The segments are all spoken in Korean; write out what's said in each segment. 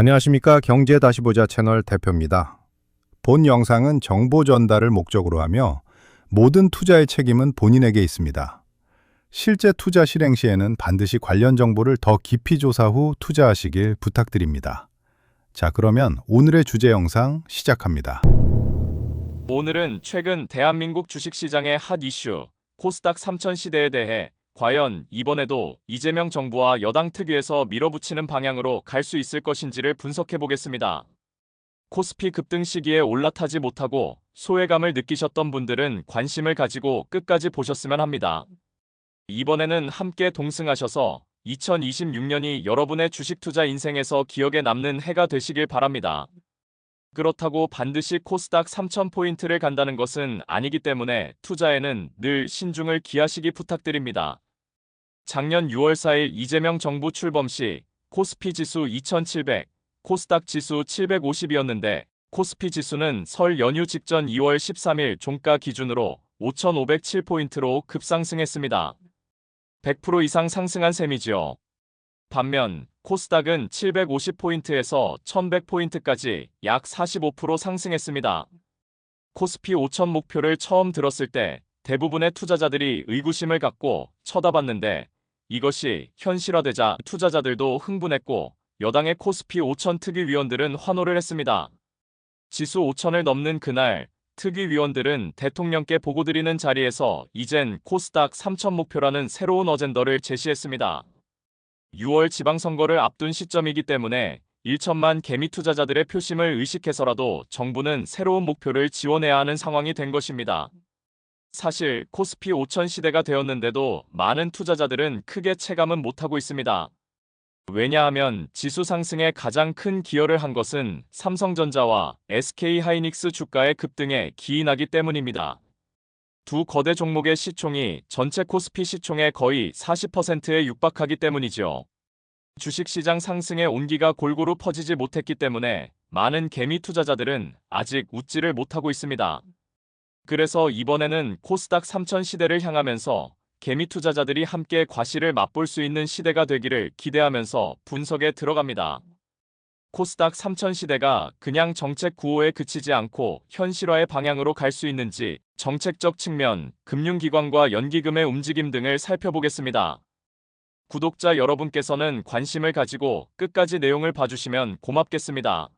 안녕하십니까. 경제 다시 보자 채널 대표입니다. 본 영상은 정보 전달을 목적으로 하며 모든 투자의 책임은 본인에게 있습니다. 실제 투자 실행 시에는 반드시 관련 정보를 더 깊이 조사 후 투자하시길 부탁드립니다. 자, 그러면 오늘의 주제 영상 시작합니다. 오늘은 최근 대한민국 주식시장의 핫 이슈, 코스닥 3000 시대에 대해 과연 이번에도 이재명 정부와 여당 특위에서 밀어붙이는 방향으로 갈 수 있을 것인지를 분석해 보겠습니다. 코스피 급등 시기에 올라타지 못하고 소외감을 느끼셨던 분들은 관심을 가지고 끝까지 보셨으면 합니다. 이번에는 함께 동승하셔서 2026년이 여러분의 주식 투자 인생에서 기억에 남는 해가 되시길 바랍니다. 그렇다고 반드시 코스닥 3000포인트를 간다는 것은 아니기 때문에 투자에는 늘 신중을 기하시기 부탁드립니다. 작년 6월 4일 이재명 정부 출범 시 코스피 지수 2700, 코스닥 지수 750이었는데 코스피 지수는 설 연휴 직전 2월 13일 종가 기준으로 5507포인트로 급상승했습니다. 100% 이상 상승한 셈이지요. 반면 코스닥은 750포인트에서 1100포인트까지 약 45% 상승했습니다. 코스피 5000 목표를 처음 들었을 때 대부분의 투자자들이 의구심을 갖고 쳐다봤는데 이것이 현실화되자 투자자들도 흥분했고 여당의 코스피 5000 특위위원들은 환호를 했습니다. 지수 5000을 넘는 그날 특위위원들은 대통령께 보고드리는 자리에서 이젠 코스닥 3000 목표라는 새로운 어젠더를 제시했습니다. 6월 지방선거를 앞둔 시점이기 때문에 1천만 개미 투자자들의 표심을 의식해서라도 정부는 새로운 목표를 지원해야 하는 상황이 된 것입니다. 사실 코스피 5000 시대가 되었는데도 많은 투자자들은 크게 체감은 못하고 있습니다. 왜냐하면 지수 상승에 가장 큰 기여를 한 것은 삼성전자와 SK하이닉스 주가의 급등에 기인하기 때문입니다. 두 거대 종목의 시총이 전체 코스피 시총의 거의 40%에 육박하기 때문이죠. 주식시장 상승의 온기가 골고루 퍼지지 못했기 때문에 많은 개미 투자자들은 아직 웃지를 못하고 있습니다. 그래서 이번에는 코스닥 3000 시대를 향하면서 개미 투자자들이 함께 과실을 맛볼 수 있는 시대가 되기를 기대하면서 분석에 들어갑니다. 코스닥 3000 시대가 그냥 정책 구호에 그치지 않고 현실화의 방향으로 갈 수 있는지 정책적 측면, 금융기관과 연기금의 움직임 등을 살펴보겠습니다. 구독자 여러분께서는 관심을 가지고 끝까지 내용을 봐주시면 고맙겠습니다.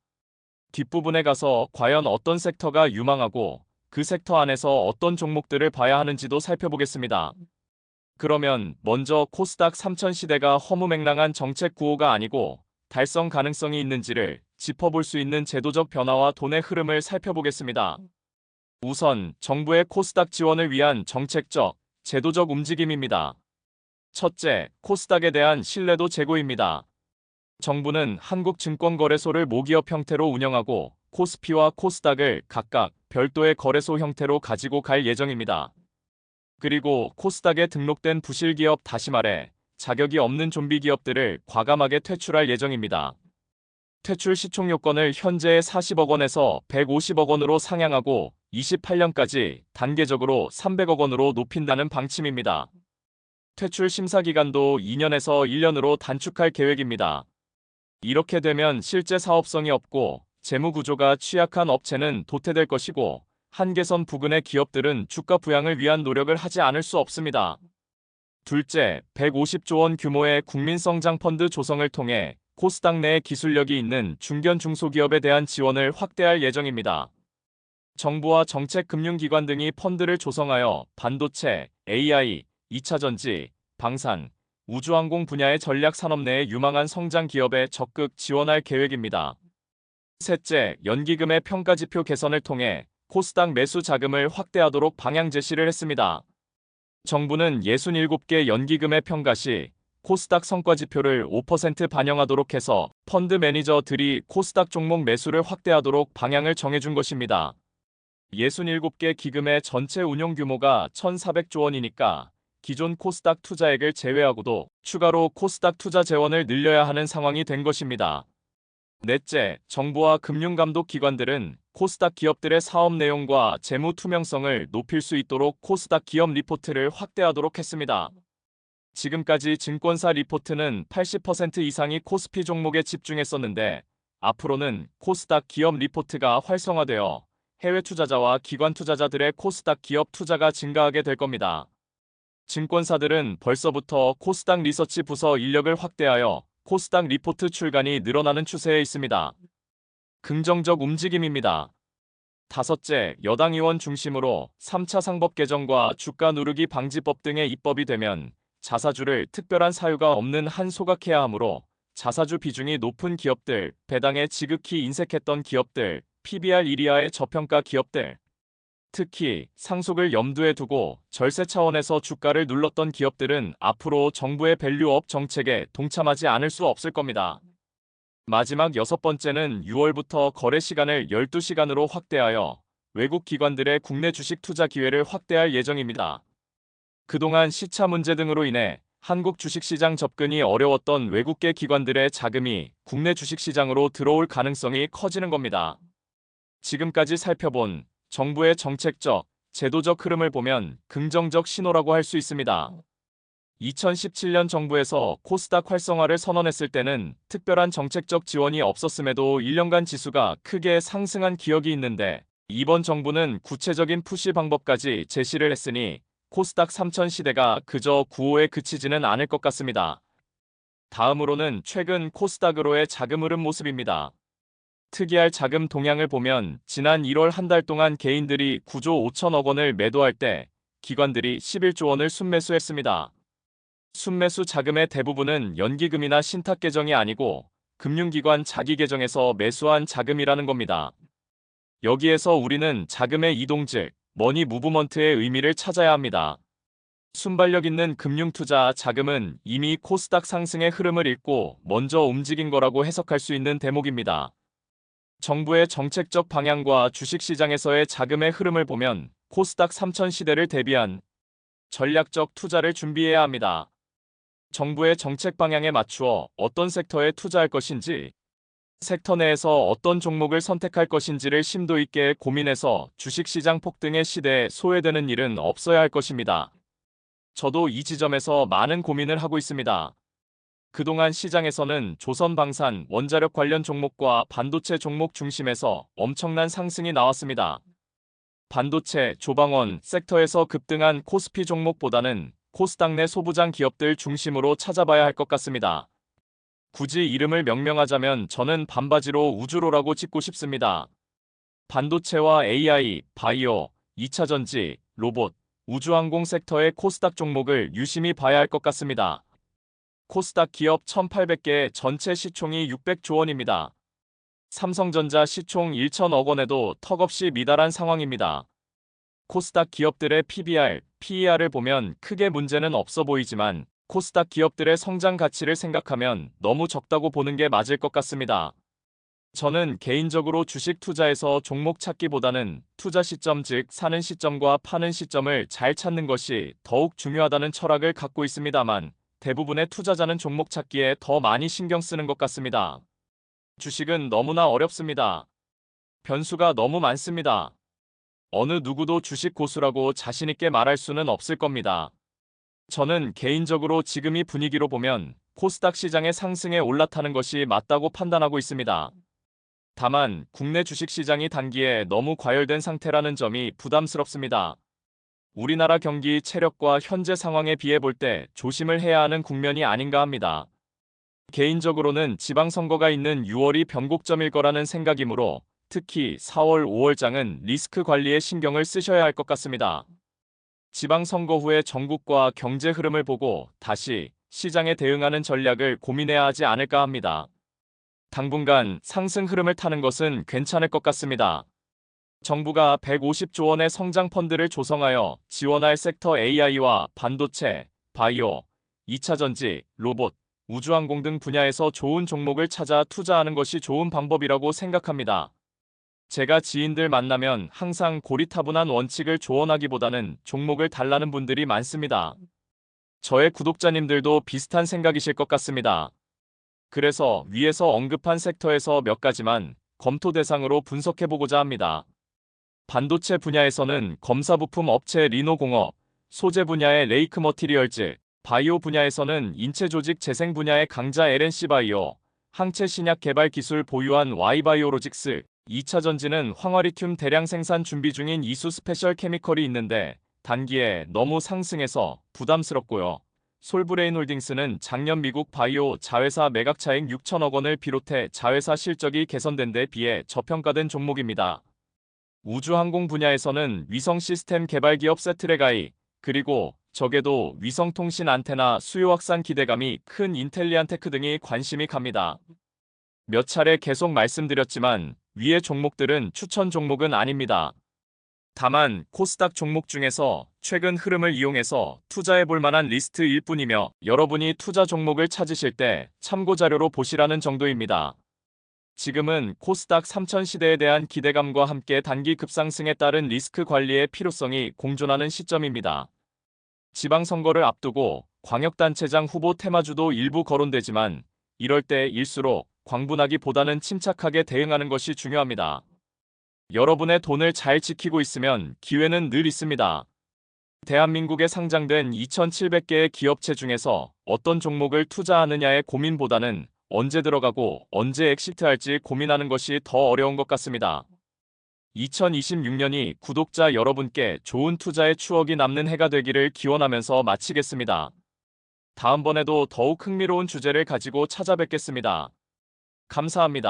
뒷부분에 가서 과연 어떤 섹터가 유망하고 그 섹터 안에서 어떤 종목들을 봐야 하는지도 살펴보겠습니다. 그러면 먼저 코스닥 3000 시대가 허무맹랑한 정책 구호가 아니고 달성 가능성이 있는지를 짚어볼 수 있는 제도적 변화와 돈의 흐름을 살펴보겠습니다. 우선 정부의 코스닥 지원을 위한 정책적, 제도적 움직임입니다. 첫째, 코스닥에 대한 신뢰도 제고입니다. 정부는 한국증권거래소를 모기업 형태로 운영하고 코스피와 코스닥을 각각 별도의 거래소 형태로 가지고 갈 예정입니다. 그리고 코스닥에 등록된 부실기업, 다시 말해 자격이 없는 좀비 기업들을 과감하게 퇴출할 예정입니다. 퇴출 시총 요건을 현재의 40억 원에서 150억 원으로 상향하고 28년까지 단계적으로 300억 원으로 높인다는 방침입니다. 퇴출 심사 기간도 2년에서 1년으로 단축할 계획입니다. 이렇게 되면 실제 사업성이 없고 재무 구조가 취약한 업체는 도태될 것이고 한계선 부근의 기업들은 주가 부양을 위한 노력을 하지 않을 수 없습니다. 둘째, 150조 원 규모의 국민성장펀드 조성을 통해 코스닥 내 기술력이 있는 중견 중소기업에 대한 지원을 확대할 예정입니다. 정부와 정책금융기관 등이 펀드를 조성하여 반도체, AI, 2차전지, 방산, 우주항공 분야의 전략 산업 내의 유망한 성장 기업에 적극 지원할 계획입니다. 셋째, 연기금의 평가지표 개선을 통해 코스닥 매수 자금을 확대하도록 방향 제시를 했습니다. 정부는 67개 연기금의 평가 시 코스닥 성과지표를 5% 반영하도록 해서 펀드 매니저들이 코스닥 종목 매수를 확대하도록 방향을 정해준 것입니다. 67개 기금의 전체 운용 규모가 1,400조 원이니까 기존 코스닥 투자액을 제외하고도 추가로 코스닥 투자 재원을 늘려야 하는 상황이 된 것입니다. 넷째, 정부와 금융감독기관들은 코스닥 기업들의 사업 내용과 재무 투명성을 높일 수 있도록 코스닥 기업 리포트를 확대하도록 했습니다. 지금까지 증권사 리포트는 80% 이상이 코스피 종목에 집중했었는데 앞으로는 코스닥 기업 리포트가 활성화되어 해외 투자자와 기관 투자자들의 코스닥 기업 투자가 증가하게 될 겁니다. 증권사들은 벌써부터 코스닥 리서치 부서 인력을 확대하여 코스닥 리포트 출간이 늘어나는 추세에 있습니다. 긍정적 움직임입니다. 다섯째, 여당 의원 중심으로 3차 상법 개정과 주가 누르기 방지법 등의 입법이 되면 자사주를 특별한 사유가 없는 한 소각해야 하므로 자사주 비중이 높은 기업들, 배당에 지극히 인색했던 기업들, PBR 1 이하의 저평가 기업들, 특히 상속을 염두에 두고 절세 차원에서 주가를 눌렀던 기업들은 앞으로 정부의 밸류업 정책에 동참하지 않을 수 없을 겁니다. 마지막 여섯 번째는 6월부터 거래 시간을 12시간으로 확대하여 외국 기관들의 국내 주식 투자 기회를 확대할 예정입니다. 그동안 시차 문제 등으로 인해 한국 주식시장 접근이 어려웠던 외국계 기관들의 자금이 국내 주식시장으로 들어올 가능성이 커지는 겁니다. 지금까지 살펴본 정부의 정책적, 제도적 흐름을 보면 긍정적 신호라고 할 수 있습니다. 2017년 정부에서 코스닥 활성화를 선언했을 때는 특별한 정책적 지원이 없었음에도 1년간 지수가 크게 상승한 기억이 있는데 이번 정부는 구체적인 푸시 방법까지 제시를 했으니 코스닥 3000 시대가 그저 구호에 그치지는 않을 것 같습니다. 다음으로는 최근 코스닥으로의 자금 흐름 모습입니다. 특이할 자금 동향을 보면 지난 1월 한 달 동안 개인들이 9조 5천억 원을 매도할 때 기관들이 11조 원을 순매수했습니다. 순매수 자금의 대부분은 연기금이나 신탁 계정이 아니고 금융기관 자기 계정에서 매수한 자금이라는 겁니다. 여기에서 우리는 자금의 이동 즉 머니 무브먼트의 의미를 찾아야 합니다. 순발력 있는 금융투자 자금은 이미 코스닥 상승의 흐름을 읽고 먼저 움직인 거라고 해석할 수 있는 대목입니다. 정부의 정책적 방향과 주식시장에서의 자금의 흐름을 보면 코스닥 3000 시대를 대비한 전략적 투자를 준비해야 합니다. 정부의 정책 방향에 맞추어 어떤 섹터에 투자할 것인지, 섹터 내에서 어떤 종목을 선택할 것인지를 심도 있게 고민해서 주식시장 폭등의 시대에 소외되는 일은 없어야 할 것입니다. 저도 이 지점에서 많은 고민을 하고 있습니다. 그동안 시장에서는 조선방산, 원자력 관련 종목과 반도체 종목 중심에서 엄청난 상승이 나왔습니다. 반도체, 조방원 섹터에서 급등한 코스피 종목보다는 코스닥 내 소부장 기업들 중심으로 찾아봐야 할 것 같습니다. 굳이 이름을 명명하자면 저는 반바지로 우주로라고 짓고 싶습니다. 반도체와 AI, 바이오, 2차전지, 로봇, 우주항공 섹터의 코스닥 종목을 유심히 봐야 할 것 같습니다. 코스닥 기업 1,800개 전체 시총이 600조 원입니다. 삼성전자 시총 1,000억 원에도 턱없이 미달한 상황입니다. 코스닥 기업들의 PBR, PER을 보면 크게 문제는 없어 보이지만 코스닥 기업들의 성장 가치를 생각하면 너무 적다고 보는 게 맞을 것 같습니다. 저는 개인적으로 주식 투자에서 종목 찾기보다는 투자 시점 즉 사는 시점과 파는 시점을 잘 찾는 것이 더욱 중요하다는 철학을 갖고 있습니다만 대부분의 투자자는 종목 찾기에 더 많이 신경 쓰는 것 같습니다. 주식은 너무나 어렵습니다. 변수가 너무 많습니다. 어느 누구도 주식 고수라고 자신있게 말할 수는 없을 겁니다. 저는 개인적으로 지금 이 분위기로 보면 코스닥 시장의 상승에 올라타는 것이 맞다고 판단하고 있습니다. 다만 국내 주식시장이 단기에 너무 과열된 상태라는 점이 부담스럽습니다. 우리나라 경기 체력과 현재 상황에 비해 볼 때 조심을 해야 하는 국면이 아닌가 합니다. 개인적으로는 지방선거가 있는 6월이 변곡점일 거라는 생각이므로 특히 4월, 5월장은 리스크 관리에 신경을 쓰셔야 할 것 같습니다. 지방선거 후에 전국과 경제 흐름을 보고 다시 시장에 대응하는 전략을 고민해야 하지 않을까 합니다. 당분간 상승 흐름을 타는 것은 괜찮을 것 같습니다. 정부가 150조 원의 성장 펀드를 조성하여 지원할 섹터 AI와 반도체, 바이오, 2차전지, 로봇, 우주항공 등 분야에서 좋은 종목을 찾아 투자하는 것이 좋은 방법이라고 생각합니다. 제가 지인들 만나면 항상 고리타분한 원칙을 조언하기보다는 종목을 달라는 분들이 많습니다. 저의 구독자님들도 비슷한 생각이실 것 같습니다. 그래서 위에서 언급한 섹터에서 몇 가지만 검토 대상으로 분석해보고자 합니다. 반도체 분야에서는 검사부품 업체 리노공업, 소재 분야의 레이크 머티리얼즈, 바이오 분야에서는 인체조직 재생 분야의 강자 LNC바이오, 항체 신약 개발 기술 보유한 Y바이오로직스, 2차 전지는 황화리튬 대량 생산 준비 중인 이수 스페셜 케미컬이 있는데 단기에 너무 상승해서 부담스럽고요. 솔브레인홀딩스는 작년 미국 바이오 자회사 매각차익 6천억 원을 비롯해 자회사 실적이 개선된 데 비해 저평가된 종목입니다. 우주항공 분야에서는 위성 시스템 개발 기업 세트레가이, 그리고 적에도 위성통신 안테나 수요 확산 기대감이 큰 인텔리안테크 등이 관심이 갑니다. 몇 차례 계속 말씀드렸지만 위의 종목들은 추천 종목은 아닙니다. 다만 코스닥 종목 중에서 최근 흐름을 이용해서 투자해 볼 만한 리스트일 뿐이며 여러분이 투자 종목을 찾으실 때 참고 자료로 보시라는 정도입니다. 지금은 코스닥 3000 시대에 대한 기대감과 함께 단기 급상승에 따른 리스크 관리의 필요성이 공존하는 시점입니다. 지방선거를 앞두고 광역단체장 후보 테마주도 일부 거론되지만 이럴 때일수록 광분하기보다는 침착하게 대응하는 것이 중요합니다. 여러분의 돈을 잘 지키고 있으면 기회는 늘 있습니다. 대한민국에 상장된 2,700개의 기업체 중에서 어떤 종목을 투자하느냐의 고민보다는 언제 들어가고 언제 엑시트할지 고민하는 것이 더 어려운 것 같습니다. 2026년이 구독자 여러분께 좋은 투자의 추억이 남는 해가 되기를 기원하면서 마치겠습니다. 다음번에도 더욱 흥미로운 주제를 가지고 찾아뵙겠습니다. 감사합니다.